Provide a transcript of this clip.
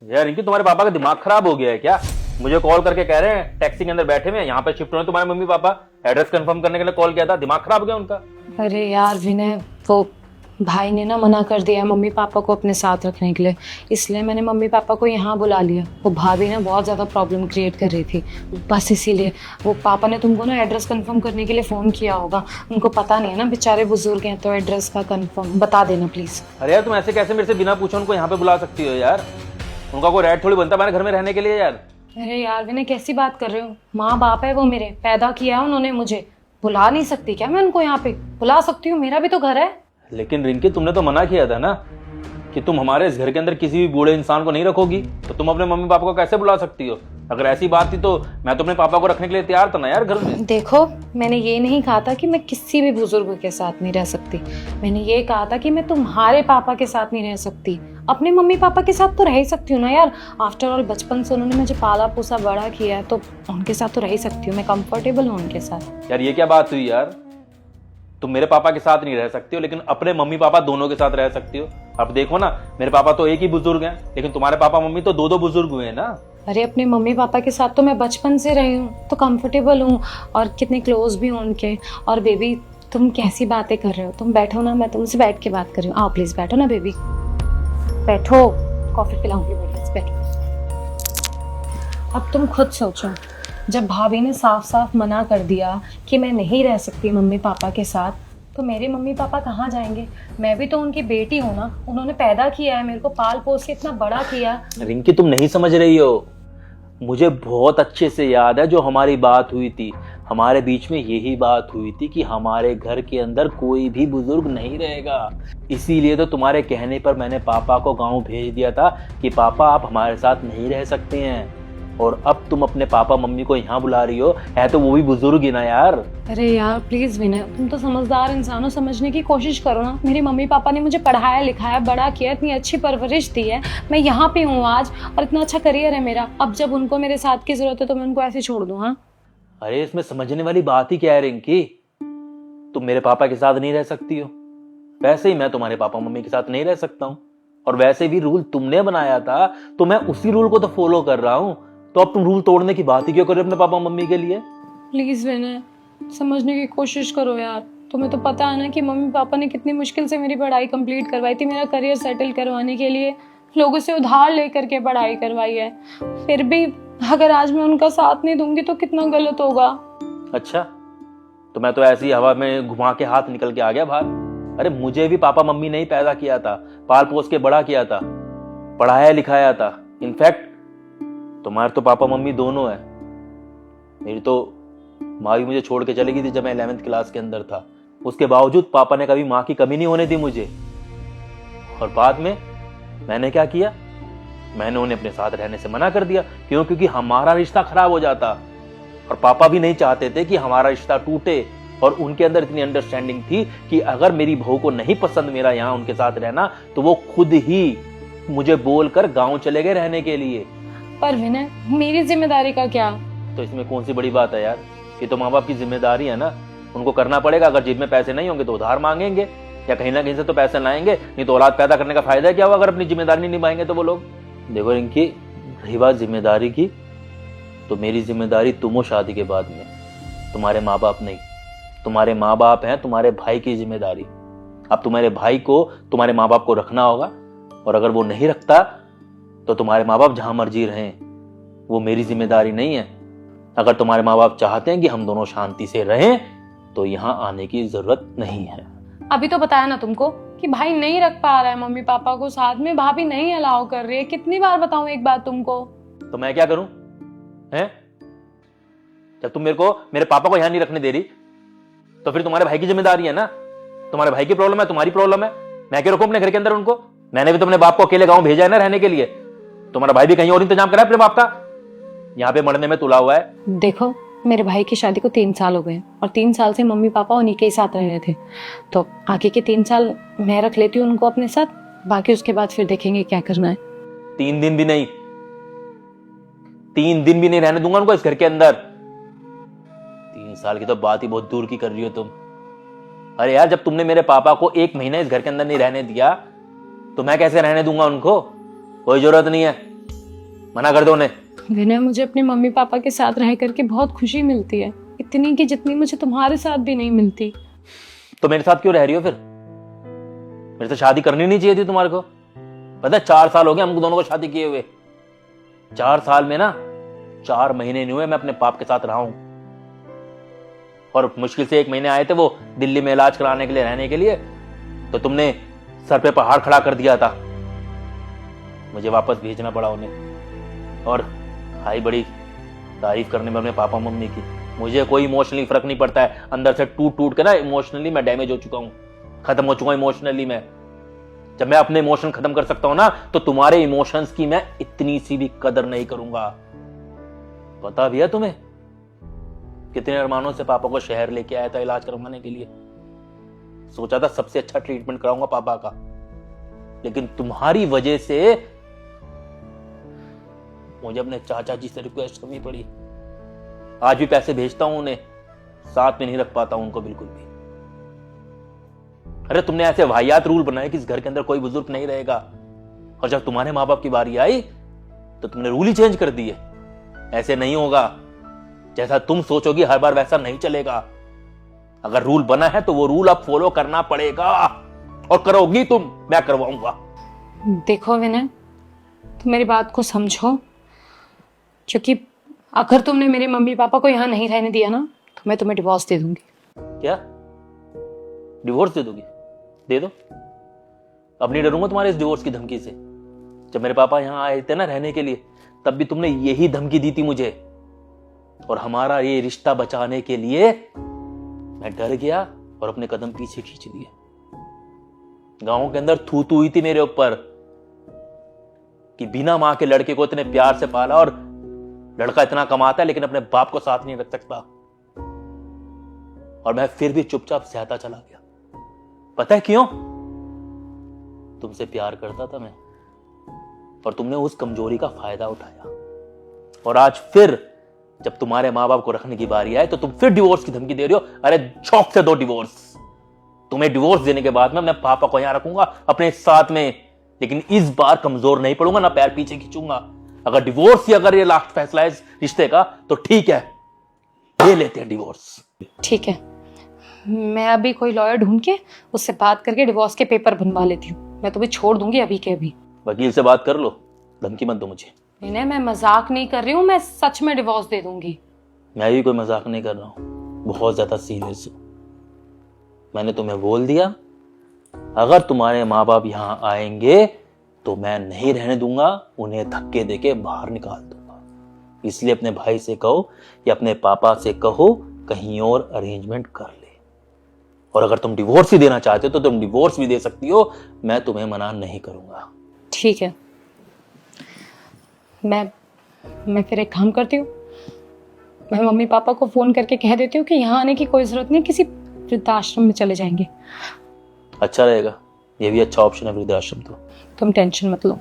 यार इनकी तुम्हारे पापा का दिमाग खराब हो गया है क्या? मुझे कॉल करके कह रहे हैं टैक्सी के अंदर बैठे हुए हैं, यहाँ पे शिफ्ट होने तुम्हारे मम्मी पापा। एड्रेस कंफर्म करने के लिए कॉल किया था, दिमाग खराब हो गया उनका। अरे यार विनय, वो भाई ने ना मना कर दिया है मम्मी पापा को अपने साथ रखने के लिए, इसलिए मैंने मम्मी पापा को यहाँ बुला लिया। वो भाभी ना बहुत ज़्यादा प्रॉब्लम क्रिएट कर रही थी, बस इसीलिए वो पापा ने तुमको ना एड्रेस कंफर्म करने के लिए फ़ोन किया होगा। उनको पता नहीं है ना, बेचारे बुजुर्ग हैं, तो एड्रेस का कंफर्म बता देना प्लीज़। अरे यार तुम ऐसे कैसे मेरे से बिना पूछे उनको यहाँ पे बुला सकती हो यार? उनका कोई राइट थोड़ी बनता है मेरे घर में रहने के लिए यार। अरे यार विनय, कैसी बात कर रहे हो? माँ बाप है वो, मेरे पैदा किया है उन्होंने मुझे। बुला नहीं सकती क्या मैं उनको? यहाँ पे बुला सकती हूँ, मेरा भी तो घर है। लेकिन रिंकी तुमने तो मना किया था ना कि तुम हमारे इस घर के अंदर किसी भी बूढ़े इंसान को नहीं रखोगी, तो तुम अपने मम्मी पापा को कैसे बुला सकती हो? अगर ऐसी बात थी तो मैं तो अपने पापा को रखने के लिए तैयार था ना यार घर में। देखो, मैंने ये नहीं कहा था कि मैं किसी भी बुजुर्ग के साथ नहीं रह सकती। मैंने ये कहा था कि मैं तुम्हारे पापा के साथ नहीं रह सकती। अपने मम्मी पापा के साथ तो रह ही सकती हूँ ना यार। आफ्टर ऑल बचपन से उन्होंने मुझे पाला पोसा बड़ा किया है, तो उनके साथ तो रह ही सकती हूँ। मैं कंफर्टेबल हूँ उनके साथ। यार ये क्या बात हुई यार? तुम मेरे पापा के साथ नहीं रह सकती हो लेकिन अपने मम्मी पापा दोनों के साथ रह सकती हो। अब देखो ना, मेरे पापा तो एक ही बुजुर्ग हैं, लेकिन तुम्हारे पापा मम्मी तो दो बुजुर्ग हुए हैं ना। अरे अपने मम्मी पापा के साथ तो मैं बचपन से रही हूँ, तो कंफर्टेबल हूँ और कितने क्लोज भी हूँ उनके। और बेबी, तुम कैसी बातें कर रहे हो? तुम बैठो ना, मैं तुमसे बैठ के बात कर रही हूँ। आओ प्लीज बैठो ना बेबी, बैठो, कॉफी पिलाऊंगी, बैठो। अब तुम खुद सोचो, जब भाभी ने साफ साफ मना कर दिया कि मैं नहीं रह सकती मम्मी पापा के साथ, तो मेरे मम्मी पापा कहाँ जाएंगे? मैं भी तो उनकी बेटी हूँ ना। उन्होंने पैदा किया है, मेरे को पाल पोस के इतना बड़ा किया। रिंकी तुम नहीं समझ रही हो। मुझे बहुत अच्छे से याद है जो हमारी बात हुई थी। हमारे बीच में यही बात हुई थी कि हमारे घर के अंदर कोई भी बुजुर्ग नहीं रहेगा। इसीलिए तो तुम्हारे कहने पर मैंने पापा को गांव भेज दिया था कि पापा आप हमारे साथ नहीं रह सकते हैं। और अब तुम अपने पापा मम्मी को यहाँ बुला रही हो, है तो वो भी बुजुर्ग ही ना यार। अरे यार प्लीज विनय, तुम तो समझदार इंसान हो, समझने की कोशिश करो ना। मेरे मम्मी पापा ने मुझे पढ़ाया लिखाया, बड़ा किया, इतनी अच्छी परवरिश दी है। मैं यहाँ पे हूँ आज और इतना अच्छा करियर है मेरा। अब जब उनको मेरे साथ की जरूरत है तो मैं उनको ऐसे छोड़ दूँ? हाँ, अरे इसमें समझने वाली बात ही क्या है रिंकी? तुम मेरे पापा के साथ नहीं रह सकती हो, वैसे ही मैं तुम्हारे पापा मम्मी के साथ नहीं रह सकता हूँ। और वैसे भी रूल तुमने बनाया था तो मैं उसी रूल को तो फॉलो कर रहा हूँ। तो अब तुम रूल तोड़ने की बात ही क्यों कर रहे हो अपने पापा मम्मी के लिए? प्लीज विनय, समझने की कोशिश करो यार। तुम्हें तो पता है ना कि मम्मी पापा ने कितनी मुश्किल से मेरी पढ़ाई कंप्लीट करवाई थी, मेरा करियर सेटल करवाने के लिए लोगों से उधार लेकर के पढ़ाई करवाई है। फिर भी अगर आज मैं उनका साथ नहीं दूंगी तो कितना गलत होगा। अच्छा, तो मैं तो ऐसी ही हवा में घुमा के हाथ निकल के आ गया बाहर? अरे मुझे भी पापा मम्मी ने ही पैदा किया था, पाल पोस के बड़ा किया था, पढ़ाया लिखाया था। इनफैक्ट तुम्हारे तो पापा मम्मी दोनों है। मेरी तो माँ भी मुझे छोड़ के चली गई थी जब मैं 11th क्लास के अंदर था। उसके बावजूद पापा ने कभी माँ की कमी नहीं होने दी मुझे। और बाद में मैंने क्या किया? मैंने उन्हें अपने साथ रहने से मना कर दिया। क्यों? क्योंकि हमारा रिश्ता खराब हो जाता। और पापा भी नहीं चाहते थे कि हमारा रिश्ता टूटे। और उनके अंदर इतनी अंडरस्टैंडिंग थी कि अगर मेरी बहू को नहीं पसंद मेरा यहाँ उनके साथ रहना, तो वो खुद ही मुझे बोलकर गाँव चले गए रहने के लिए। पर विनय, मेरी जिम्मेदारी का क्या? तो इसमें कौन सी बड़ी बात है यार? ये तो माँ बाप की जिम्मेदारी है ना, उनको करना पड़ेगा। अगर जेब में पैसे नहीं होंगे तो उधार मांगेंगे या कहीं ना कहीं से तो पैसे लाएंगे। नहीं तो औलाद पैदा करने का फायदा क्या हुआ अगर अपनी जिम्मेदारी नहीं निभाएंगे तो वो लोग। देखो रिंकी, रही बात जिम्मेदारी की, तो मेरी जिम्मेदारी तुम हो शादी के बाद में, तुम्हारे माँ बाप नहीं। तुम्हारे माँ बाप हैं तुम्हारे भाई की जिम्मेदारी। अब तुम्हारे भाई को तुम्हारे माँ बाप को रखना होगा, और अगर वो नहीं रखता तो तुम्हारे माँ बाप जहां मर्जी रहें, वो मेरी जिम्मेदारी नहीं है। अगर तुम्हारे माँ बाप चाहते हैं कि हम दोनों शांति से रहें तो यहाँ आने की जरूरत नहीं है। अभी तो बताया ना तुमको कि भाई नहीं रख पा रहा है मम्मी पापा को साथ में, भाभी नहीं अलाउ कर रही है। कितनी बार बताऊं एक बात तुमको? तो मैं क्या करूं? हैं? जब तुम मेरे पापा को यहाँ नहीं रखने दे रही तो फिर तुम्हारे भाई की जिम्मेदारी है ना। तुम्हारे भाई की प्रॉब्लम है, तुम्हारी प्रॉब्लम है। मैं क्यों रखूं अपने घर के अंदर उनको? मैंने भी तो अपने बाप को अकेले गाँव भेजा है ना रहने के लिए। तुम्हारा भाई भी कहीं और इंतजाम करा है अपने बाप का, यहाँ पे मरने में तुला हुआ है। देखो, मेरे भाई की शादी को 3 साल हो गए और 3 साल से मम्मी पापा उन्हीं के ही साथ रह रहे थे। तो आगे के 3 साल मैं रख लेती हूँ उनको अपने साथ, बाकी उसके बाद फिर देखेंगे क्या करना है। 3 दिन भी नहीं, 3 दिन भी नहीं रहने दूंगा उनको इस घर के अंदर। 3 साल की तो बात ही बहुत दूर की कर रही हो तुम। अरे यार, जब तुमने मेरे पापा को 1 महीना इस घर के अंदर नहीं रहने दिया तो मैं कैसे रहने दूंगा उनको? कोई जरूरत नहीं है। मना कर दो उन्हें। विनय, मुझे अपने मम्मी पापा के साथ रह करके बहुत खुशी मिलती है, इतनी कि जितनी मुझे तुम्हारे साथ भी नहीं मिलती। तो मेरे साथ क्यों रह रही हो फिर? मेरे से शादी करनी नहीं चाहिए थी तुम्हारे को? पता है 4 साल हो गए हमको दोनों को शादी किए हुए। 4 साल में ना 4 महीने नहीं हुए मैं अपने बाप के साथ रहा हूं, और मुश्किल से 1 महीने आए थे वो दिल्ली में इलाज कराने के लिए, रहने के लिए। तो तुमने सर पे पहाड़ खड़ा कर दिया था, मुझे वापस भेजना पड़ा उन्हें। और हाई बड़ी तारीफ करने में अपने पापा मम्मी की। मुझे कोई इमोशनली फर्क नहीं पड़ता है, अंदर से टूट टूट के ना इमोशनली मैं डैमेज हो चुका हूं, खत्म हो चुका हूं इमोशनली मैं। जब मैं अपने इमोशन खत्म कर सकता हूं ना, तो तुम्हारे इमोशंस की मैं इतनी सी भी कदर नहीं करूंगा। पता भी है तुम्हें कितने अरमानों से पापा को शहर लेके आया था इलाज करवाने के लिए। सोचा था सबसे अच्छा ट्रीटमेंट कराऊंगा पापा का, लेकिन तुम्हारी वजह से मुझे अपने चाचा जी से रिक्वेस्ट करनी पड़ी। आज भी पैसे भेजता हूं उन्हें, साथ में नहीं रख पाता हूं उनको बिल्कुल भी। अरे तुमने ऐसे वाहियात रूल बनाए कि इस घर के अंदर कोई बुजुर्ग नहीं रहेगा, और जब तुम्हारे माँ बाप की बारी आई तो तुमने रूल ही चेंज कर दिए। ऐसे नहीं होगा, जैसा तुम सोचोगी हर बार वैसा नहीं चलेगा। अगर रूल बना है तो वो रूल अब फॉलो करना पड़ेगा, और करोगी तुम, मैं करवाऊंगा। देखो विनय, तुम मेरी बात को समझो, क्योंकि अगर तुमने मेरे मम्मी पापा को यहाँ नहीं रहने दिया ना, तो मैं तुम्हें डिवोर्स दे दूंगी। क्या डिवोर्स दे दोगी? दे दो, अब नहीं डरूंगा तुम्हारे इस डिवोर्स की धमकी से। जब मेरे पापा यहाँ आए थे ना रहने के लिए, तब भी तुमने यही धमकी दी थी मुझे, और हमारा ये रिश्ता बचाने के लिए मैं डर गया और अपने कदम पीछे खींच लिए। गांव के अंदर थू थू हुई थी मेरे ऊपर कि बिना मां के लड़के को इतने प्यार से पाला, और लड़का इतना कमाता है लेकिन अपने बाप को साथ नहीं रख सकता। और मैं फिर भी चुपचाप सहता चला गया। पता है क्यों? तुमसे प्यार करता था मैं, और तुमने उस कमजोरी का फायदा उठाया। और आज फिर जब तुम्हारे मां बाप को रखने की बारी आए तो तुम फिर डिवोर्स की धमकी दे रही हो। अरे शौक से दो डिवोर्स। तुम्हें डिवोर्स देने के बाद में अपने पापा को यहां रखूंगा अपने साथ में, लेकिन इस बार कमजोर नहीं पड़ूंगा, ना पैर पीछे खींचूंगा। अगर डिवोर्स ही अगर ये लास्ट फैसला है इस रिश्ते का, तो ठीक है, ले लेते हैं डिवोर्स। ठीक है, मैं अभी कोई लॉयर ढूंढ के उससे बात करके डिवोर्स के पेपर बनवा लेती हूँ। मैं तुम्हें छोड़ दूंगी अभी के अभी। वकील से बात कर लो, धमकी मत दो मुझे। नहीं, मैं मजाक नहीं कर रही हूँ, मैं सच में डिवोर्स दे दूंगी। मैं भी कोई मजाक नहीं कर रहा हूँ, बहुत ज्यादा सीरियस हूँ। मैंने तुम्हें बोल दिया, अगर तुम्हारे माँ बाप यहाँ आएंगे तो मैं नहीं रहने दूंगा, उन्हें धक्के देके बाहर निकाल दूंगा। इसलिए अपने भाई से कहो या अपने पापा से कहो कहीं और अरेंजमेंट कर ले। और अगर तुम डिवोर्स ही देना चाहते हो तो तुम डिवोर्स भी दे सकती हो, मैं तुम्हें मना नहीं करूंगा। ठीक है, मैं फिर एक काम करती हूँ, मैं मम्मी पापा को फोन करके कह देती हूँ कि यहाँ आने की कोई जरूरत नहीं, किसी वृद्धाश्रम में चले जाएंगे। अच्छा रहेगा, ये भी अच्छा ऑप्शन है वृद्धाश्रम तो। तुम टेंशन मत लो।